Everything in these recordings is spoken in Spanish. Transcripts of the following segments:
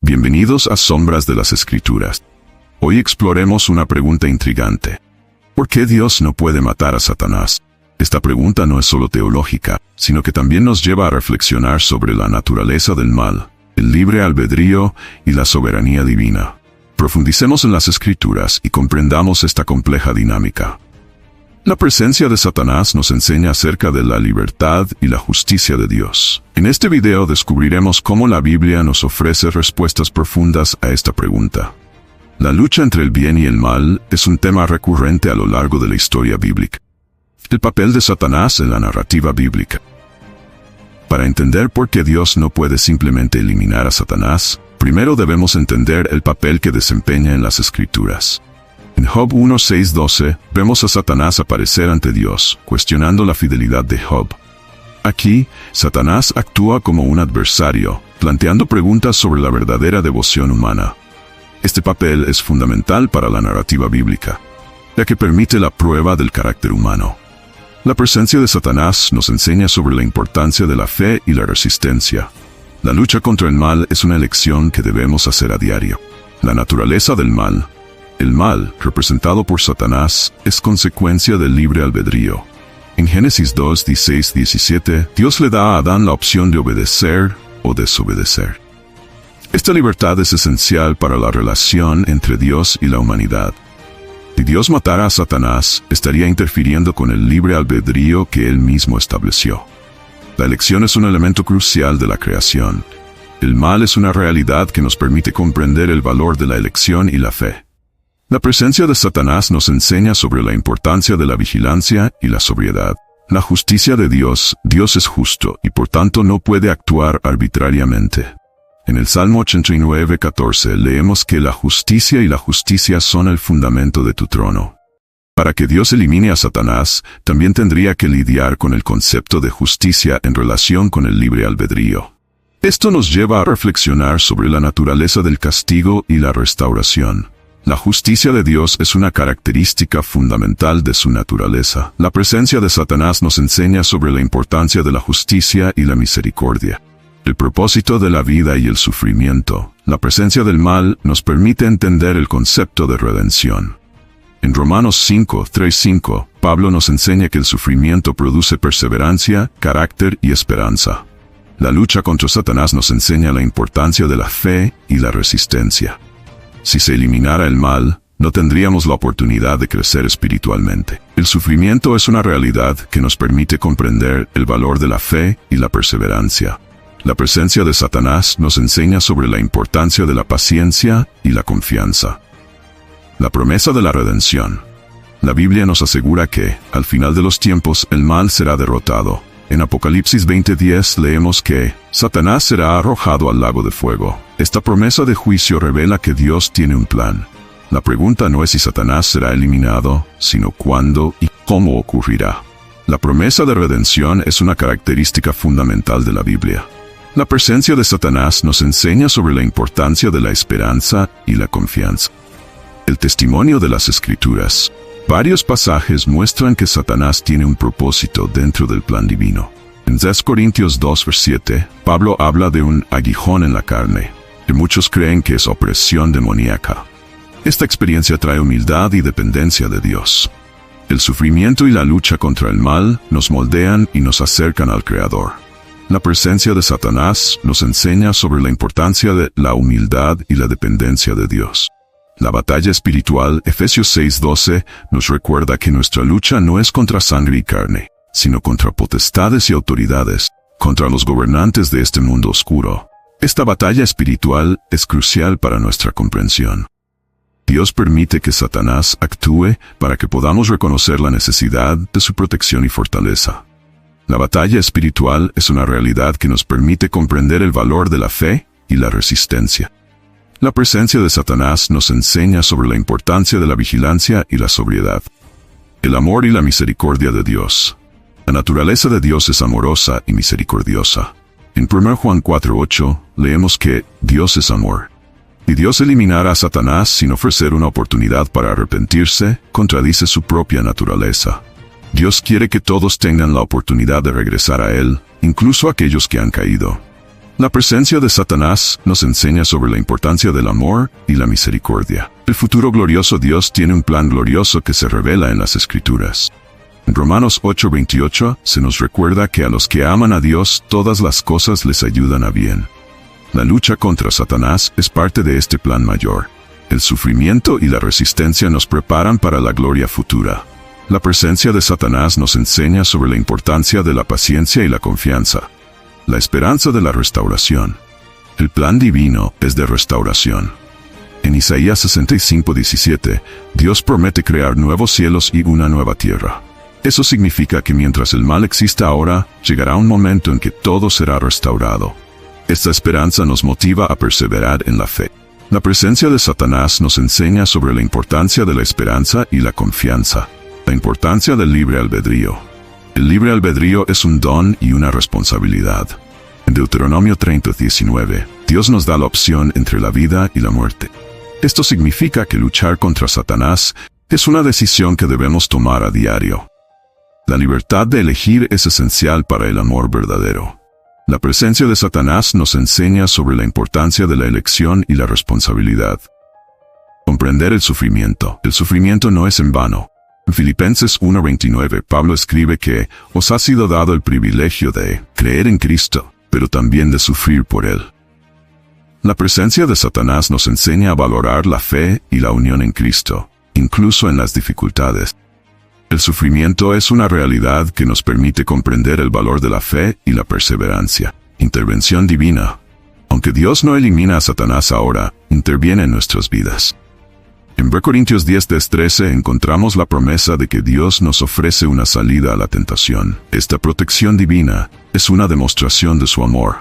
Bienvenidos a Sombras de las Escrituras. Hoy exploremos una pregunta intrigante. ¿Por qué Dios no puede matar a Satanás? Esta pregunta no es solo teológica, sino que también nos lleva a reflexionar sobre la naturaleza del mal, el libre albedrío y la soberanía divina. Profundicemos en las Escrituras y comprendamos esta compleja dinámica. La presencia de Satanás nos enseña acerca de la libertad y la justicia de Dios. En este video descubriremos cómo la Biblia nos ofrece respuestas profundas a esta pregunta. La lucha entre el bien y el mal es un tema recurrente a lo largo de la historia bíblica. El papel de Satanás en la narrativa bíblica. Para entender por qué Dios no puede simplemente eliminar a Satanás, primero debemos entender el papel que desempeña en las Escrituras. En Job 1:6-12, vemos a Satanás aparecer ante Dios, cuestionando la fidelidad de Job. Aquí, Satanás actúa como un adversario, planteando preguntas sobre la verdadera devoción humana. Este papel es fundamental para la narrativa bíblica, ya que permite la prueba del carácter humano. La presencia de Satanás nos enseña sobre la importancia de la fe y la resistencia. La lucha contra el mal es una elección que debemos hacer a diario. La naturaleza del mal. El mal, representado por Satanás, es consecuencia del libre albedrío. En Génesis 2:16-17, Dios le da a Adán la opción de obedecer o desobedecer. Esta libertad es esencial para la relación entre Dios y la humanidad. Si Dios matara a Satanás, estaría interfiriendo con el libre albedrío que Él mismo estableció. La elección es un elemento crucial de la creación. El mal es una realidad que nos permite comprender el valor de la elección y la fe. La presencia de Satanás nos enseña sobre la importancia de la vigilancia y la sobriedad. La justicia de Dios es justo y por tanto no puede actuar arbitrariamente. En el Salmo 89:14 leemos que la justicia son el fundamento de tu trono. Para que Dios elimine a Satanás, también tendría que lidiar con el concepto de justicia en relación con el libre albedrío. Esto nos lleva a reflexionar sobre la naturaleza del castigo y la restauración. La justicia de Dios es una característica fundamental de su naturaleza. La presencia de Satanás nos enseña sobre la importancia de la justicia y la misericordia. El propósito de la vida y el sufrimiento. La presencia del mal nos permite entender el concepto de redención. En Romanos 5:3-5, Pablo nos enseña que el sufrimiento produce perseverancia, carácter y esperanza. La lucha contra Satanás nos enseña la importancia de la fe y la resistencia. Si se eliminara el mal, no tendríamos la oportunidad de crecer espiritualmente. El sufrimiento es una realidad que nos permite comprender el valor de la fe y la perseverancia. La presencia de Satanás nos enseña sobre la importancia de la paciencia y la confianza. La promesa de la redención. La Biblia nos asegura que, al final de los tiempos, el mal será derrotado. En Apocalipsis 20:10 leemos que Satanás será arrojado al lago de fuego. Esta promesa de juicio revela que Dios tiene un plan. La pregunta no es si Satanás será eliminado, sino cuándo y cómo ocurrirá. La promesa de redención es una característica fundamental de la Biblia. La presencia de Satanás nos enseña sobre la importancia de la esperanza y la confianza. El testimonio de las Escrituras. Varios pasajes muestran que Satanás tiene un propósito dentro del plan divino. En 2 Corintios 2:7, Pablo habla de un aguijón en la carne, que muchos creen que es opresión demoníaca. Esta experiencia trae humildad y dependencia de Dios. El sufrimiento y la lucha contra el mal nos moldean y nos acercan al Creador. La presencia de Satanás nos enseña sobre la importancia de la humildad y la dependencia de Dios. La batalla espiritual, Efesios 6:12, nos recuerda que nuestra lucha no es contra sangre y carne, sino contra potestades y autoridades, contra los gobernantes de este mundo oscuro. Esta batalla espiritual es crucial para nuestra comprensión. Dios permite que Satanás actúe para que podamos reconocer la necesidad de su protección y fortaleza. La batalla espiritual es una realidad que nos permite comprender el valor de la fe y la resistencia. La presencia de Satanás nos enseña sobre la importancia de la vigilancia y la sobriedad. El amor y la misericordia de Dios. La naturaleza de Dios es amorosa y misericordiosa. En 1 Juan 4:8 leemos que Dios es amor. Si Dios eliminara a Satanás sin ofrecer una oportunidad para arrepentirse, contradice su propia naturaleza. Dios quiere que todos tengan la oportunidad de regresar a Él, incluso aquellos que han caído. La presencia de Satanás nos enseña sobre la importancia del amor y la misericordia. El futuro glorioso Dios tiene un plan glorioso que se revela en las Escrituras. En Romanos 8:28 se nos recuerda que a los que aman a Dios todas las cosas les ayudan a bien. La lucha contra Satanás es parte de este plan mayor. El sufrimiento y la resistencia nos preparan para la gloria futura. La presencia de Satanás nos enseña sobre la importancia de la paciencia y la confianza. La esperanza de la restauración. El plan divino es de restauración. En Isaías 65:17, Dios promete crear nuevos cielos y una nueva tierra. Eso significa que mientras el mal exista ahora, llegará un momento en que todo será restaurado. Esta esperanza nos motiva a perseverar en la fe. La presencia de Satanás nos enseña sobre la importancia de la esperanza y la confianza. La importancia del libre albedrío. El libre albedrío es un don y una responsabilidad. En Deuteronomio 30:19, Dios nos da la opción entre la vida y la muerte. Esto significa que luchar contra Satanás es una decisión que debemos tomar a diario. La libertad de elegir es esencial para el amor verdadero. La presencia de Satanás nos enseña sobre la importancia de la elección y la responsabilidad. Comprender el sufrimiento. El sufrimiento no es en vano. En Filipenses 1:29, Pablo escribe que os ha sido dado el privilegio de creer en Cristo, pero también de sufrir por Él. La presencia de Satanás nos enseña a valorar la fe y la unión en Cristo, incluso en las dificultades. El sufrimiento es una realidad que nos permite comprender el valor de la fe y la perseverancia. Intervención divina. Aunque Dios no elimina a Satanás ahora, interviene en nuestras vidas. En 1 Corintios 10:13 encontramos la promesa de que Dios nos ofrece una salida a la tentación. Esta protección divina es una demostración de su amor.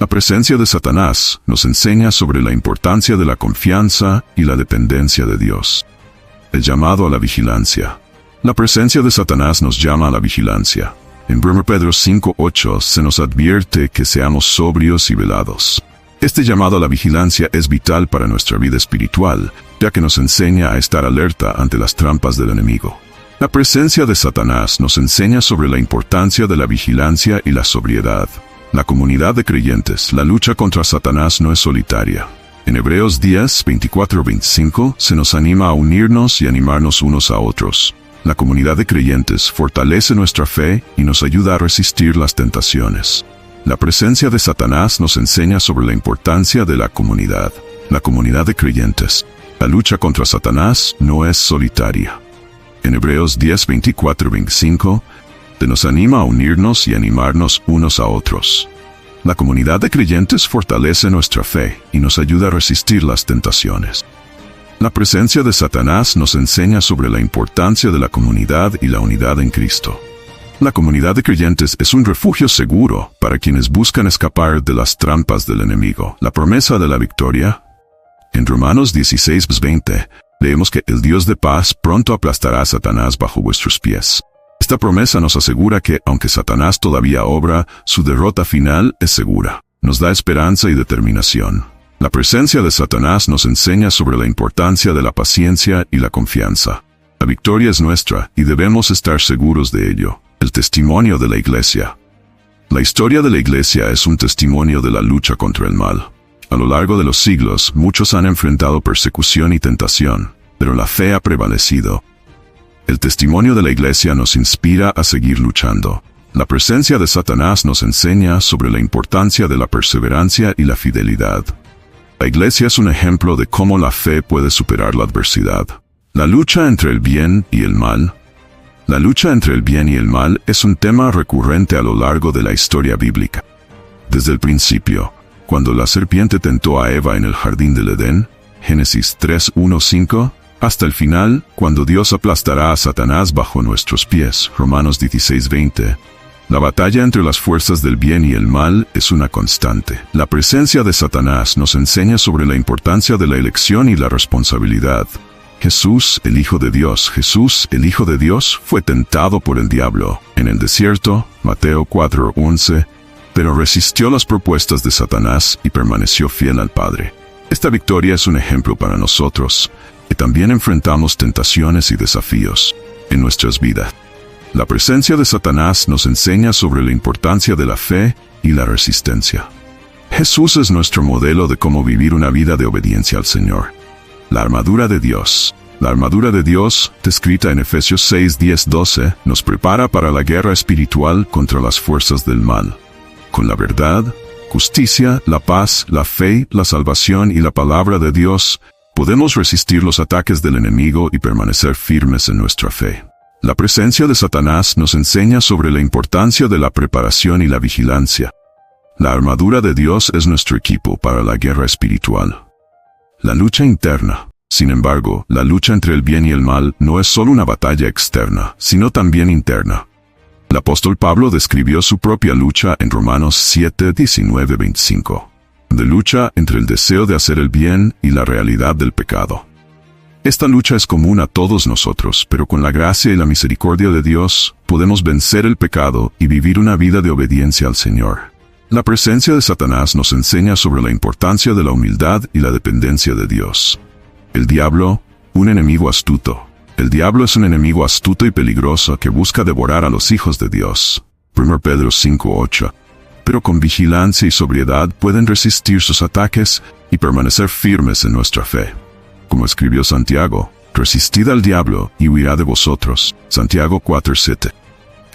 La presencia de Satanás nos enseña sobre la importancia de la confianza y la dependencia de Dios. El llamado a la vigilancia. La presencia de Satanás nos llama a la vigilancia. En 1 Pedro 5:8 se nos advierte que seamos sobrios y velados. Este llamado a la vigilancia es vital para nuestra vida espiritual, ya que nos enseña a estar alerta ante las trampas del enemigo. La presencia de Satanás nos enseña sobre la importancia de la vigilancia y la sobriedad. La comunidad de creyentes, la lucha contra Satanás no es solitaria. En Hebreos 10:24-25 se nos anima a unirnos y animarnos unos a otros. La comunidad de creyentes fortalece nuestra fe y nos ayuda a resistir las tentaciones. La presencia de Satanás nos enseña sobre la importancia de la comunidad de creyentes. La lucha contra Satanás no es solitaria. En Hebreos 10:24-25, se nos anima a unirnos y animarnos unos a otros. La comunidad de creyentes fortalece nuestra fe y nos ayuda a resistir las tentaciones. La presencia de Satanás nos enseña sobre la importancia de la comunidad y la unidad en Cristo. La comunidad de creyentes es un refugio seguro para quienes buscan escapar de las trampas del enemigo. La promesa de la victoria. En Romanos 16:20, leemos que el Dios de paz pronto aplastará a Satanás bajo vuestros pies. Esta promesa nos asegura que, aunque Satanás todavía obra, su derrota final es segura. Nos da esperanza y determinación. La presencia de Satanás nos enseña sobre la importancia de la paciencia y la confianza. La victoria es nuestra y debemos estar seguros de ello. El testimonio de la Iglesia. La historia de la Iglesia es un testimonio de la lucha contra el mal. A lo largo de los siglos, muchos han enfrentado persecución y tentación, pero la fe ha prevalecido. El testimonio de la Iglesia nos inspira a seguir luchando. La presencia de Satanás nos enseña sobre la importancia de la perseverancia y la fidelidad. La Iglesia es un ejemplo de cómo la fe puede superar la adversidad. La lucha entre el bien y el mal. La lucha entre el bien y el mal es un tema recurrente a lo largo de la historia bíblica. Desde el principio, cuando la serpiente tentó a Eva en el jardín del Edén, Génesis 3:1-5, hasta el final, cuando Dios aplastará a Satanás bajo nuestros pies, Romanos 16:20. La batalla entre las fuerzas del bien y el mal es una constante. La presencia de Satanás nos enseña sobre la importancia de la elección y la responsabilidad. Jesús, el Hijo de Dios, fue tentado por el diablo en el desierto, Mateo 4:11, pero resistió las propuestas de Satanás y permaneció fiel al Padre. Esta victoria es un ejemplo para nosotros, que también enfrentamos tentaciones y desafíos en nuestras vidas. La presencia de Satanás nos enseña sobre la importancia de la fe y la resistencia. Jesús es nuestro modelo de cómo vivir una vida de obediencia al Señor. La armadura de Dios. La armadura de Dios, descrita en Efesios 6, 10, 12, nos prepara para la guerra espiritual contra las fuerzas del mal. Con la verdad, justicia, la paz, la fe, la salvación y la palabra de Dios, podemos resistir los ataques del enemigo y permanecer firmes en nuestra fe. La presencia de Satanás nos enseña sobre la importancia de la preparación y la vigilancia. La armadura de Dios es nuestro equipo para la guerra espiritual. La lucha interna. Sin embargo, la lucha entre el bien y el mal no es solo una batalla externa, sino también interna. El apóstol Pablo describió su propia lucha en Romanos 7, 19, 25. De lucha entre el deseo de hacer el bien y la realidad del pecado. Esta lucha es común a todos nosotros, pero con la gracia y la misericordia de Dios, podemos vencer el pecado y vivir una vida de obediencia al Señor. La presencia de Satanás nos enseña sobre la importancia de la humildad y la dependencia de Dios. El diablo, un enemigo astuto. El diablo es un enemigo astuto y peligroso que busca devorar a los hijos de Dios. 1 Pedro 5:8. Pero con vigilancia y sobriedad pueden resistir sus ataques y permanecer firmes en nuestra fe. Como escribió Santiago, resistid al diablo y huirá de vosotros. Santiago 4:7.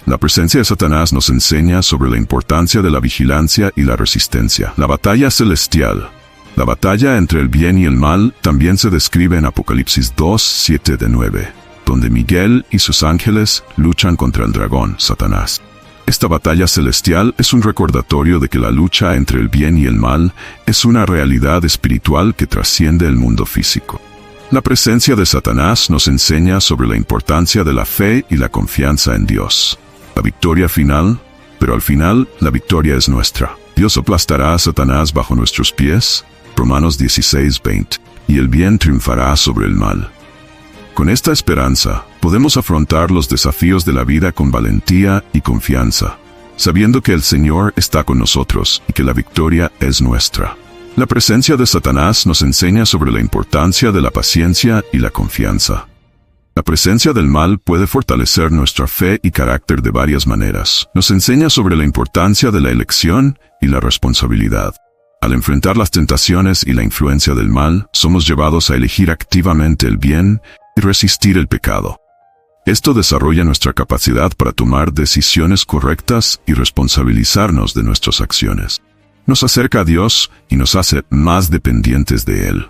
La presencia de Satanás nos enseña sobre la importancia de la vigilancia y la resistencia. La batalla celestial. La batalla entre el bien y el mal también se describe en Apocalipsis 2, 7-9, donde Miguel y sus ángeles luchan contra el dragón, Satanás. Esta batalla celestial es un recordatorio de que la lucha entre el bien y el mal es una realidad espiritual que trasciende el mundo físico. La presencia de Satanás nos enseña sobre la importancia de la fe y la confianza en Dios. La victoria final, pero al final la victoria es nuestra. Dios aplastará a Satanás bajo nuestros pies, Romanos 16:20, y el bien triunfará sobre el mal. Con esta esperanza, podemos afrontar los desafíos de la vida con valentía y confianza, sabiendo que el Señor está con nosotros y que la victoria es nuestra. La presencia de Satanás nos enseña sobre la importancia de la paciencia y la confianza. La presencia del mal puede fortalecer nuestra fe y carácter de varias maneras. Nos enseña sobre la importancia de la elección y la responsabilidad. Al enfrentar las tentaciones y la influencia del mal, somos llevados a elegir activamente el bien y resistir el pecado. Esto desarrolla nuestra capacidad para tomar decisiones correctas y responsabilizarnos de nuestras acciones. Nos acerca a Dios y nos hace más dependientes de Él.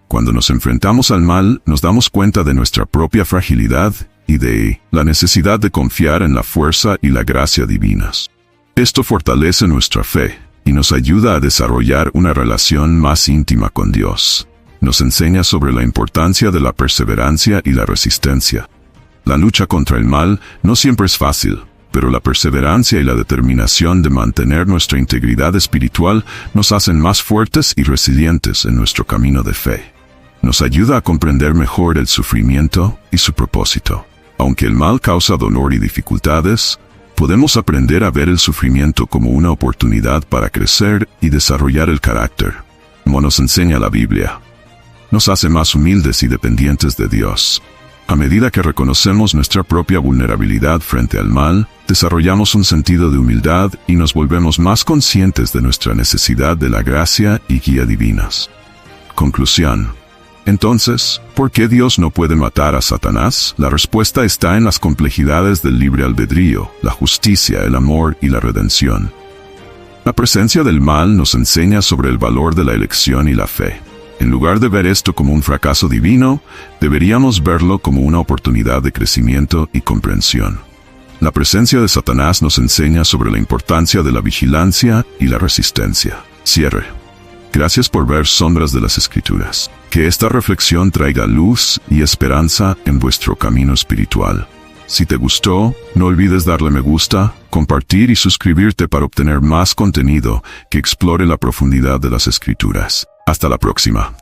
Cuando nos enfrentamos al mal, nos damos cuenta de nuestra propia fragilidad y de la necesidad de confiar en la fuerza y la gracia divinas. Esto fortalece nuestra fe y nos ayuda a desarrollar una relación más íntima con Dios. Nos enseña sobre la importancia de la perseverancia y la resistencia. La lucha contra el mal no siempre es fácil, pero la perseverancia y la determinación de mantener nuestra integridad espiritual nos hacen más fuertes y resilientes en nuestro camino de fe. Nos ayuda a comprender mejor el sufrimiento y su propósito. Aunque el mal causa dolor y dificultades, podemos aprender a ver el sufrimiento como una oportunidad para crecer y desarrollar el carácter, como nos enseña la Biblia. Nos hace más humildes y dependientes de Dios. A medida que reconocemos nuestra propia vulnerabilidad frente al mal, desarrollamos un sentido de humildad y nos volvemos más conscientes de nuestra necesidad de la gracia y guía divinas. Conclusión. Entonces, ¿por qué Dios no puede matar a Satanás? La respuesta está en las complejidades del libre albedrío, la justicia, el amor y la redención. La presencia del mal nos enseña sobre el valor de la elección y la fe. En lugar de ver esto como un fracaso divino, deberíamos verlo como una oportunidad de crecimiento y comprensión. La presencia de Satanás nos enseña sobre la importancia de la vigilancia y la resistencia. Cierre. Gracias por ver Sombras de las Escrituras. Que esta reflexión traiga luz y esperanza en vuestro camino espiritual. Si te gustó, no olvides darle me gusta, compartir y suscribirte para obtener más contenido que explore la profundidad de las Escrituras. Hasta la próxima.